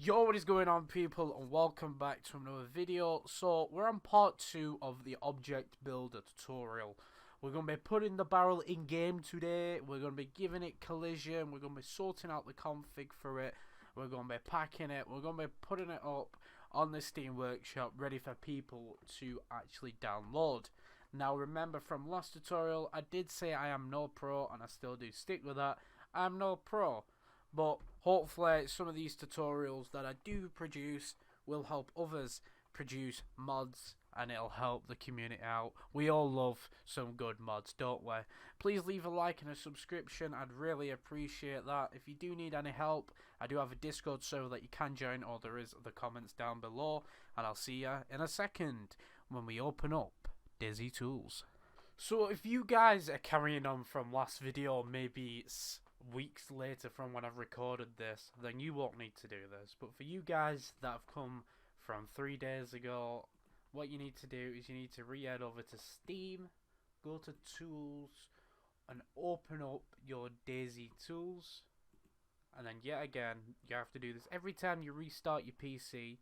Yo, what is going on, people, and welcome back to another video. So we're on part 2 of the object builder tutorial. We're going to be putting the barrel in game today. We're going to be giving it collision. We're going to be sorting out the config for it. We're going to be packing it. We're going to be putting it up on the Steam Workshop, ready for people to actually download. Now remember, from last tutorial I did say I am no pro, and I still do stick with that. I'm no pro, but hopefully some of these tutorials that I do produce will help others produce mods, and it'll help the community out. We all love some good mods, don't we? Please leave a like and a subscription. I'd really appreciate that. If you do need any help, I do have a Discord server that you can join, or there is the comments down below, and I'll see you in a second when we open up DayZ Tools. So if you guys are carrying on from last video, maybe it's weeks later from when I've recorded this, then you won't need to do this. But for you guys that have come from 3 days ago, what you need to do is you need to re-head over to Steam, go to Tools, and open up your DayZ Tools. And then yet again, you have to do this every time you restart your PC.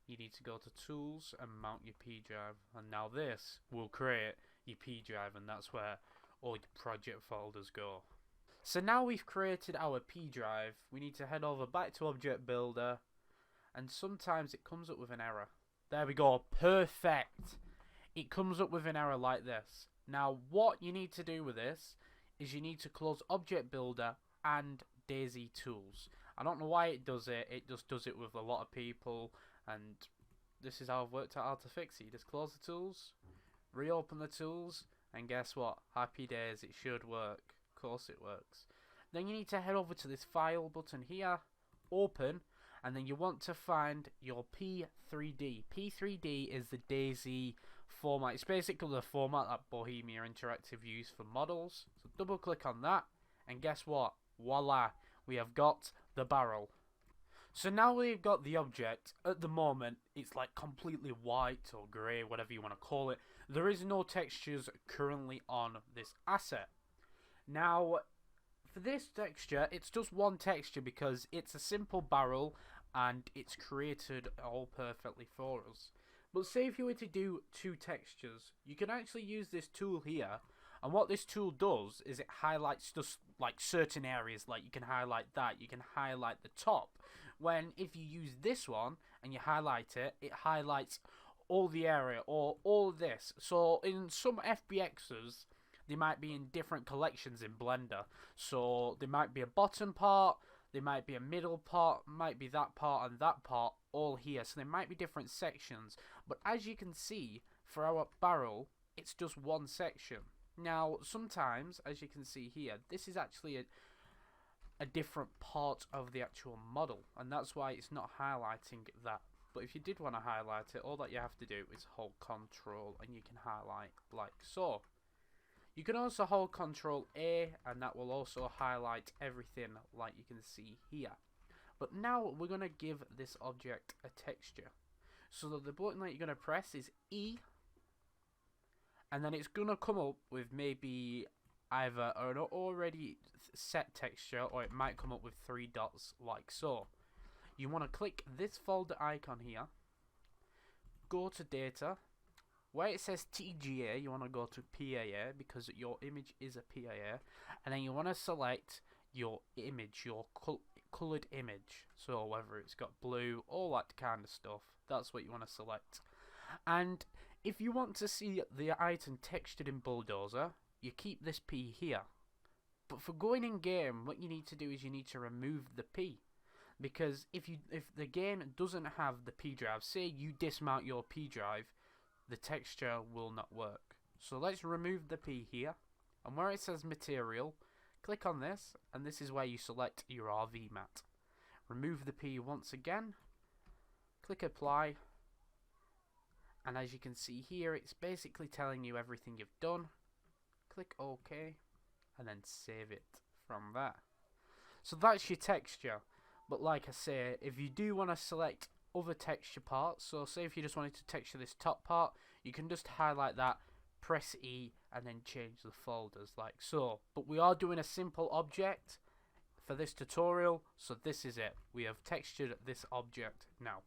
You need to go to Tools and mount your P drive, and now this will create your P drive, and that's where all your project folders go. So now we've created our P drive, we need to head over back to Object Builder, and sometimes it comes up with an error. There we go, perfect. It comes up with an error like this. Now what you need to do with this is you need to close Object Builder and DayZ Tools. I don't know why it does it, it just does it with a lot of people, and this is how I've worked out how to fix it. You just close the tools, reopen the tools, and guess what? Happy days, it should work. Of course it works. Then you need to head over to this file button here, open, and then you want to find your P3D. P3D is the DayZ format. It's basically the format that Bohemia Interactive use for models. So double click on that, and guess what? Voila, we have got the barrel. So now we've got the object. At the moment it's like completely white or grey, whatever you want to call it. There is no textures currently on this asset. Now for this texture, it's just one texture because it's a simple barrel and it's created all perfectly for us. But say if you were to do two textures, you can actually use this tool here, and what this tool does is it highlights just like certain areas. Like you can highlight that, you can highlight the top, when if you use this one and you highlight it, it highlights all the area or all of this. So in some FBXs, they might be in different collections in Blender. So there might be a bottom part, there might be a middle part, might be that part and that part all here. So there might be different sections. But as you can see, for our barrel, it's just one section. Now sometimes, as you can see here, this is actually a different part of the actual model, and that's why it's not highlighting that. But if you did want to highlight it, all that you have to do is hold Control and you can highlight like so. You can also hold Control A and that will also highlight everything like you can see here. But now we're going to give this object a texture. So the button that you're going to press is E, and then it's going to come up with maybe either an already set texture, or it might come up with 3 dots like so. You want to click this folder icon here, go to data, where it says TGA you want to go to PAA because your image is a PAA, and then you want to select your image, your coloured image, so whether it's got blue, all that kind of stuff, that's what you want to select. And if you want to see the item textured in Bulldozer, you keep this P here. But for going in game, what you need to do is you need to remove the P, because if the game doesn't have the P drive, say you dismount your P drive, the texture will not work. So let's remove the P here, and where it says material, click on this, and this is where you select your RV mat. Remove the P once again, click apply, and as you can see here, it's basically telling you everything you've done. Click OK, and then save it from there. So that's your texture. But like I say, if you do want to select other texture parts, so say if you just wanted to texture this top part, you can just highlight that, press E, and then change the folders like so. But we are doing a simple object for this tutorial. So this is it. We have textured this object now.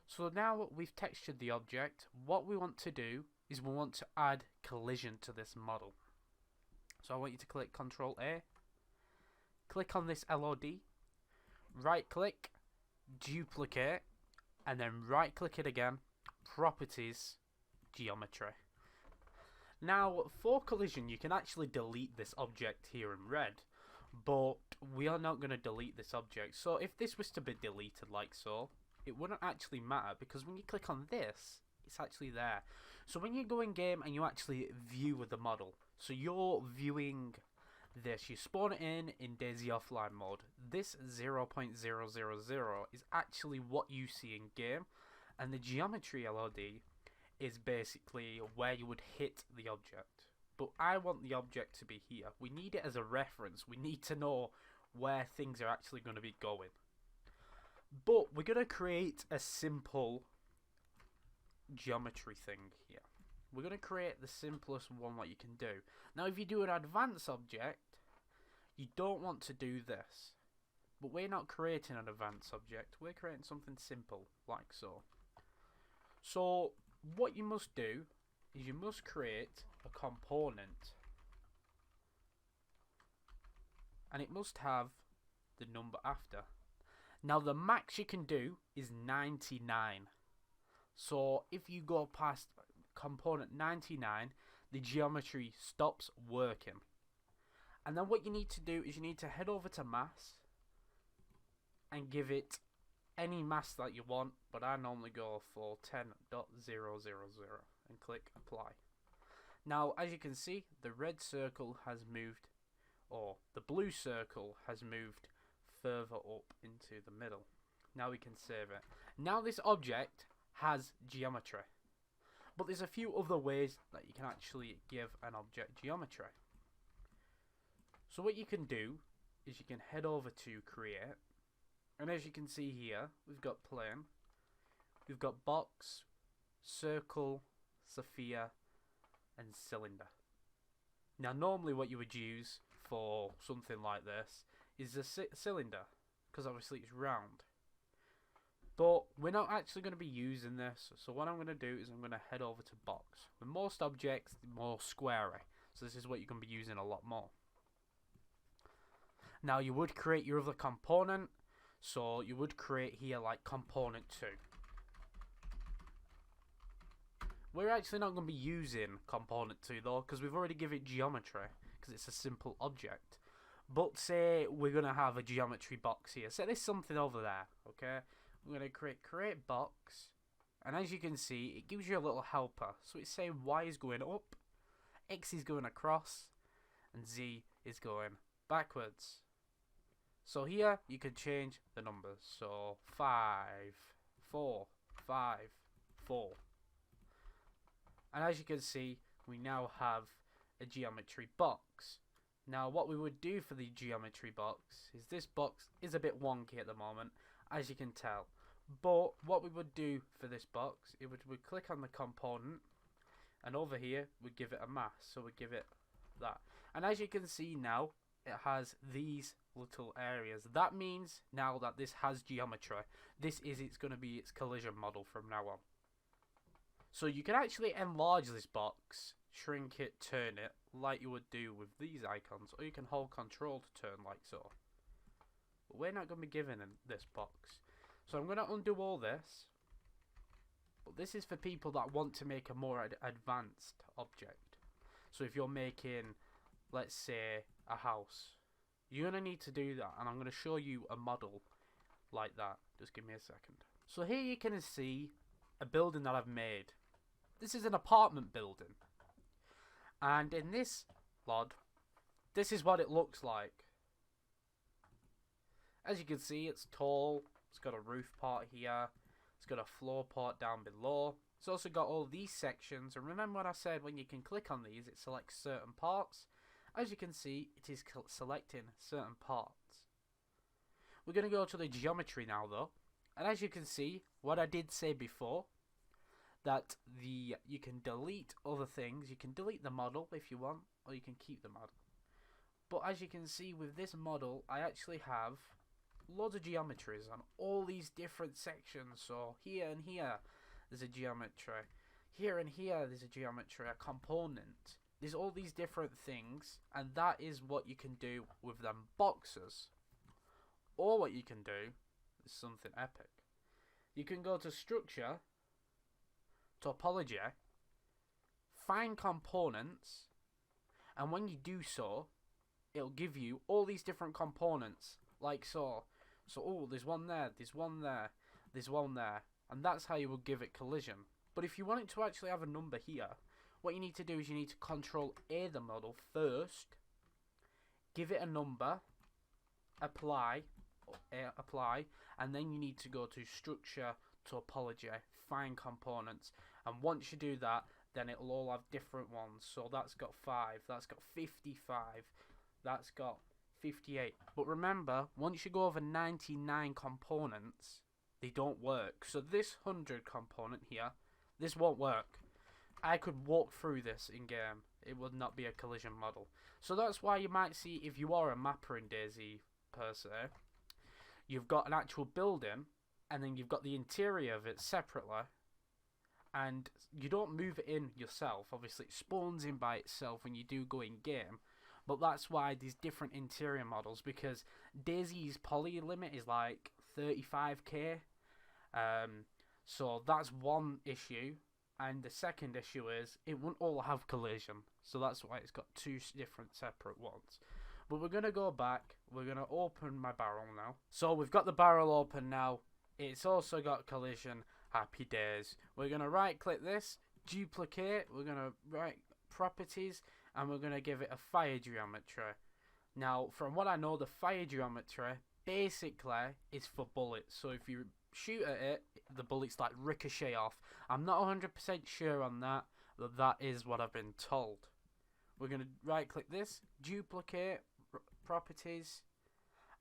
So now we've textured the object, what we want to do is we want to add collision to this model. So I want you to click Ctrl A, click on this LOD, right click, duplicate, and then right click it again, properties, geometry. Now for collision you can actually delete this object here in red, but we are not going to delete this object. So if this was to be deleted like so, it wouldn't actually matter, because when you click on this, it's actually there. So when you go in game and you actually view with the model, so you're viewing this, you spawn it in DayZ offline mode. This 0.000 is actually what you see in game, and the geometry LOD is basically where you would hit the object. But I want the object to be here. We need it as a reference. We need to know where things are actually going to be going. But we're going to create a simple geometry thing here. We're going to create the simplest one what you can do. Now if you do an advanced object, you don't want to do this. But we're not creating an advanced object. We're creating something simple, like so. So what you must do is you must create a component. And it must have the number after. Now the max you can do is 99. So if you go past component 99, the geometry stops working. And then what you need to do is you need to head over to mass and give it any mass that you want, but I normally go for 10.000 and click apply. Now as you can see, the red circle has moved, or the blue circle has moved further up into the middle. Now we can save it. Now this object has geometry, but there's a few other ways that you can actually give an object geometry. So what you can do is you can head over to create, and as you can see here, we've got plane, we've got box, circle, sphere, and cylinder. Now normally what you would use for something like this is a cylinder, because obviously it's round. But we're not actually going to be using this, so what I'm going to do is I'm going to head over to box. With most objects, they're more squarey, so this is what you're going to be using a lot more. Now you would create your other component, so you would create here like component 2. We're actually not going to be using component 2 though, because we've already given it geometry, because it's a simple object. But say we're going to have a geometry box here. Say there's something over there, okay? We're going to create box, and as you can see, it gives you a little helper. So it's saying Y is going up, X is going across, and Z is going backwards. So here you can change the numbers. So 5, 4, 5, 4. And as you can see, we now have a geometry box. Now what we would do for the geometry box is, this box is a bit wonky at the moment, as you can tell. But what we would do for this box, it would click on the component, and over here we give it a mass, so we give it that. And as you can see now, it has these little areas. That means now that this has geometry. This is going to be its collision model from now on. So you can actually enlarge this box, shrink it, turn it, like you would do with these icons, or you can hold control to turn like so. But we're not going to be given this box. So I'm going to undo all this. But this is for people that want to make a more advanced object. So if you're making, let's say, a house, you're going to need to do that, and I'm going to show you a model like that. Just give me a second. So here you can see a building that I've made. This is an apartment building, and in this mod, this is what it looks like. As you can see, it's tall, it's got a roof part here, it's got a floor part down below. It's also got all these sections, and remember what I said, when you can click on these, it selects certain parts. As you can see, it is selecting certain parts. We're going to go to the geometry now though, and as you can see, what I did say before, that you can delete other things. You can delete the model if you want, or you can keep the model. But as you can see with this model, I actually have loads of geometries on all these different sections. So here and here there's a geometry, here and here there's a geometry, a component. There's all these different things, and that is what you can do with them boxes. Or what you can do is something epic. You can go to structure, topology, find components, and when you do so, it'll give you all these different components, like so. So, oh, there's one there, there's one there, there's one there, and that's how you will give it collision. But if you want it to actually have a number here, what you need to do is you need to control A the model first, give it a number, apply, and then you need to go to structure, topology, find components, and once you do that, then it'll all have different ones. So that's got 5, that's got 55, that's got 58. But remember, once you go over 99 components, they don't work. So this 100 component here, this won't work. I could walk through this in game. It would not be a collision model. So that's why you might see, if you are a mapper in DayZ per se, you've got an actual building, and then you've got the interior of it separately, and you don't move it in yourself. Obviously, it spawns in by itself when you do go in game, but that's why these different interior models, because DayZ's poly limit is like 35k, so that's one issue. And the second issue is it won't all have collision, so that's why it's got 2 different separate ones. But we're going to go back, we're going to open my barrel now. So we've got the barrel open now, it's also got collision, happy days. We're going to right click this, duplicate, we're going to right properties, and we're going to give it a fire geometry. Now from what I know, the fire geometry basically is for bullets, so if you shoot at it, the bullets like ricochet off. I'm not 100% sure on that, but that is what I've been told. We're going to right click this, duplicate, properties,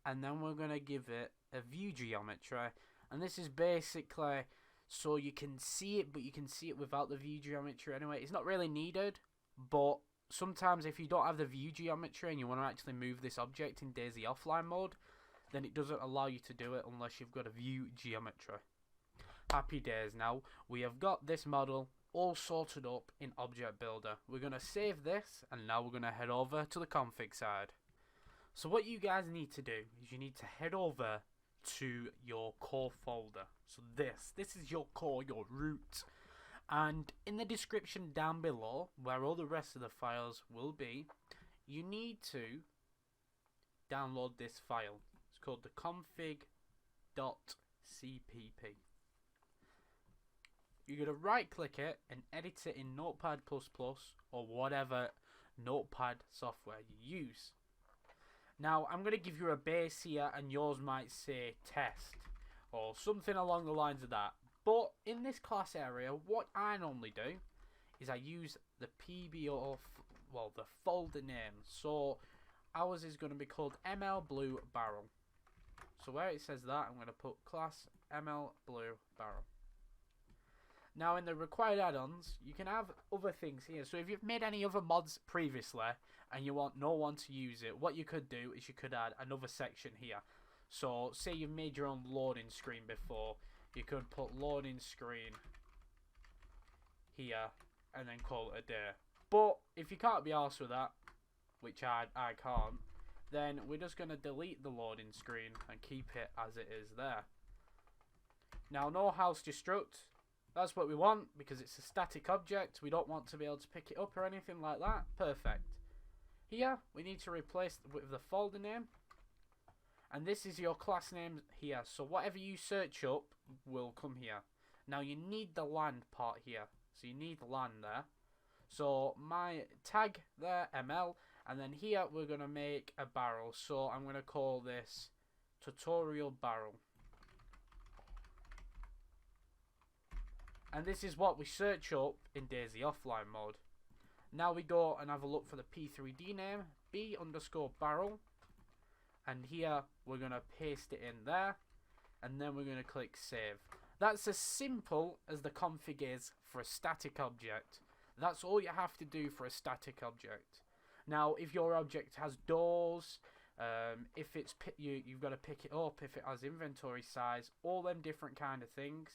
and then we're going to give it a view geometry, and this is basically so you can see it, but you can see it without the view geometry anyway. It's not really needed, but sometimes if you don't have the view geometry and you want to actually move this object in DayZ offline mode, then it doesn't allow you to do it unless you've got a view geometry. Happy days. Now we have got this model all sorted up in Object Builder. We're going to save this, and now we're going to head over to the config side. So what you guys need to do is you need to head over to your core folder. So this is your core, your root, and in the description down below, where all the rest of the files will be, you need to download this file. It's called the config.cpp. You're going to right click it and edit it in Notepad++ or whatever notepad software you use. Now I'm going to give you a base here, and yours might say test or something along the lines of that. But in this class area, what I normally do is I use the PBO, the folder name. So ours is going to be called ML Blue Barrel. So where it says that, I'm going to put class ML Blue Barrel. Now in the required add-ons, you can have other things here. So if you've made any other mods previously and you want no one to use it, what you could do is you could add another section here. So say you've made your own loading screen before, you could put loading screen here and then call it a day. But if you can't be arsed with that, which I can't, then we're just going to delete the loading screen and keep it as it is there. Now no house destruct. That's what we want because it's a static object. We don't want to be able to pick it up or anything like that. Perfect. Here we need to replace with the folder name, and this is your class name here. So whatever you search up will come here. Now you need the land part here. So you need land there. So my tag there, ML, and then here we're going to make a barrel. So I'm going to call this tutorial barrel. And this is what we search up in DayZ offline mode. Now we go and have a look for the P3D name, B_barrel. And here we're going to paste it in there. And then we're going to click save. That's as simple as the config is for a static object. That's all you have to do for a static object. Now, if your object has doors, if it's you've got to pick it up. If it has inventory size, all them different kind of things,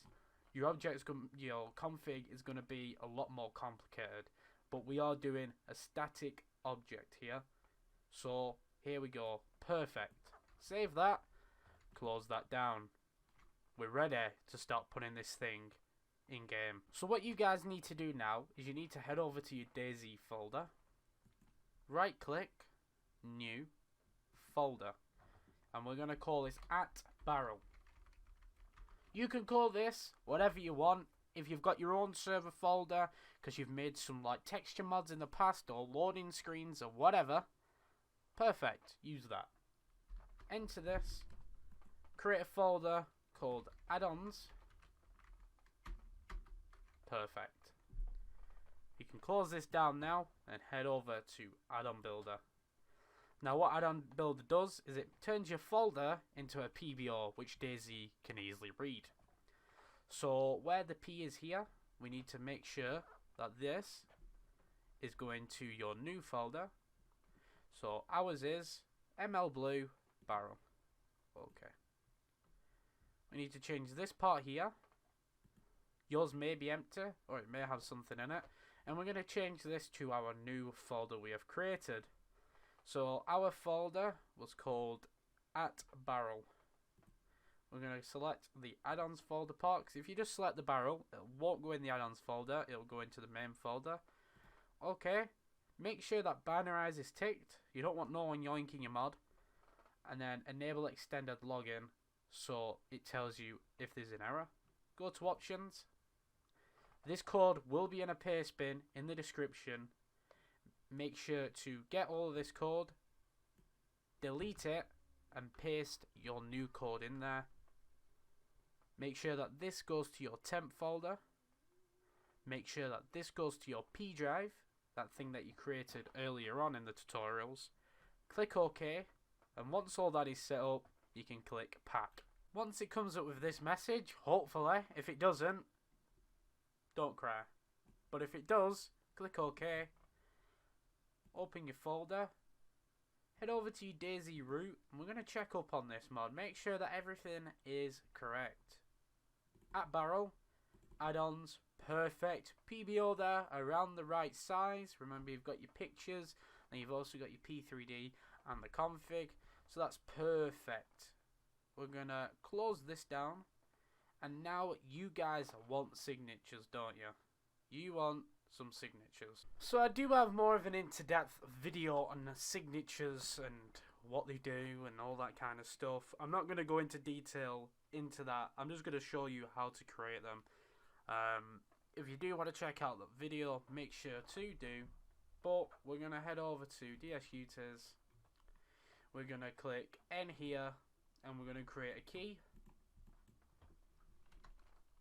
your your config is going to be a lot more complicated. But we are doing a static object here, so here we go. Perfect. Save that. Close that down. We're ready to start putting this thing in game. So what you guys need to do now is you need to head over to your DayZ folder, right click, new folder, and we're going to call this @barrel. You can call this whatever you want. If you've got your own server folder because you've made some like texture mods in the past or loading screens or whatever, perfect, use that. Enter this, create a folder called Addons. Perfect. You can close this down now and head over to Addon Builder. Now what Addon Builder does is it turns your folder into a PBO, which DayZ can easily read. So where the P is here, we need to make sure that this is going to your new folder. So ours is ML Blue barrel. Okay. We need to change this part here. Yours may be empty, or it may have something in it. And we're going to change this to our new folder we have created. So our folder was called @barrel. We're going to select the add-ons folder part, because if you just select the barrel, it won't go in the add-ons folder, it'll go into the main folder. Okay, make sure that binarize is ticked. You don't want no one yoinking your mod. And then enable extended login, so it tells you if there's an error. Go to options. This code will be in a paste bin in the description. Make sure to get all of this code, delete it, and paste your new code in there. Make sure that this goes to your temp folder. Make sure that this goes to your P drive, that thing that you created earlier on in the tutorials. Click OK, and once all that is set up, you can click pack. Once it comes up with this message, hopefully, if it doesn't, don't cry. But if it does, click OK. Open your folder. Head over to your DayZ root, and we're going to check up on this mod. Make sure that everything is correct. @barrel, add-ons, perfect. PBO there, around the right size. Remember, you've got your pictures, and you've also got your P3D and the config. So that's perfect. We're going to close this down. And now you guys want signatures, don't you? You want some signatures. So I do have more of an into-depth video on the signatures and what they do and all that kind of stuff. I'm not going to go into detail into that. I'm just going to show you how to create them. If you do want to check out the video, make sure to do. But we're going to head over to DSUters. We're going to click N here, and we're going to create a key.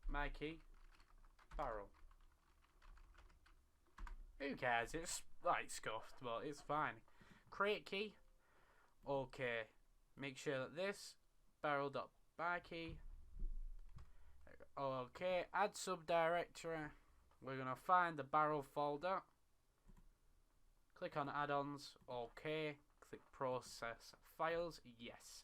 My key, barrel. Who cares? It's like scuffed, but it's fine. Create key. Okay. Make sure that this barrel.byKey. Okay. Add subdirectory. We're gonna find the barrel folder. Click on add-ons. Okay. Click process files. Yes.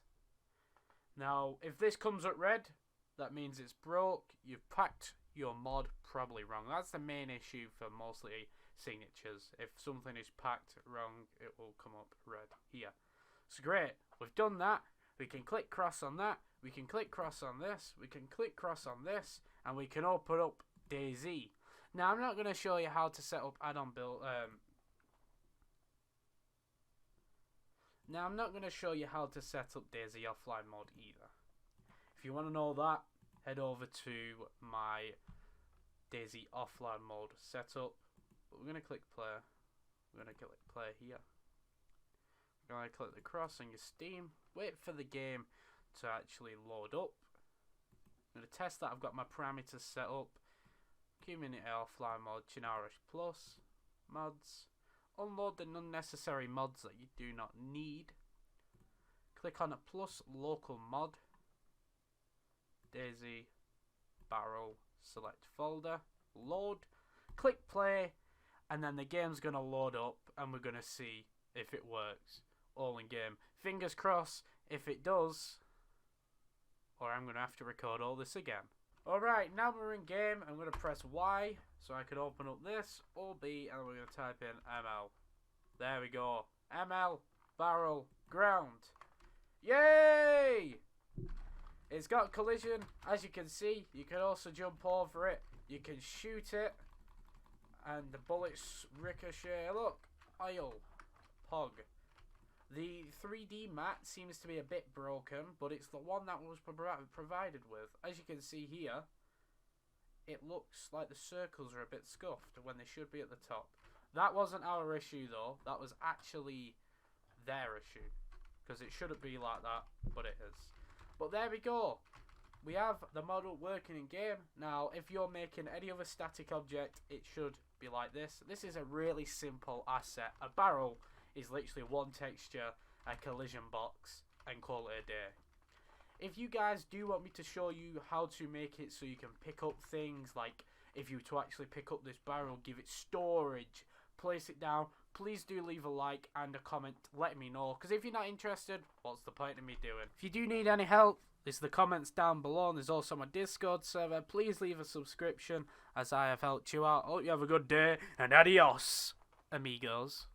Now, if this comes up red, that means it's broke. You've packed your mod probably wrong. That's the main issue for mostly signatures. If something is packed wrong, it will come up red here. So great. We've done that. We can click cross on that. We can click cross on this. We can click cross on this. And we can open up DayZ. Now, I'm not going to show you how to set up add-on build. Now, I'm not going to show you how to set up DayZ offline mode either. If you want to know that, head over to my DayZ offline mode setup. But we're going to click play. We're going to click play here. We're going to click the cross on your Steam. Wait for the game to actually load up. I'm going to test that I've got my parameters set up. Community offline mode, Chinarish Plus, mods. Unload the unnecessary mods that you do not need. Click on a plus local mod. DayZ, barrel, select folder, load, click play, and then the game's going to load up and we're going to see if it works. All in game. Fingers crossed if it does, or I'm going to have to record all this again. Alright, now we're in game. I'm going to press Y so I can open up this, or B, and we're going to type in ML. There we go. ML, barrel, ground. Yay! It's got collision, as you can see. You can also jump over it. You can shoot it, and the bullets ricochet. Look, oil, pog. The 3D mat seems to be a bit broken, but it's the one that was provided with. As you can see here, it looks like the circles are a bit scuffed when they should be at the top. That wasn't our issue though, that was actually their issue. Because it shouldn't be like that, but it is. But there we go. We have the model working in game. Now, if you're making any other static object, it should be like this. This is a really simple asset. A barrel is literally one texture, a collision box, and call it a day. If you guys do want me to show you how to make it so you can pick up things, like if you were to actually pick up this barrel, give it storage, place it down, please do leave a like and a comment letting me know, because if you're not interested, what's the point of me doing? If you do need any help, there's the comments down below, and there's also my Discord server. Please leave a subscription as I have helped you out. Hope you have a good day, and adios, amigos.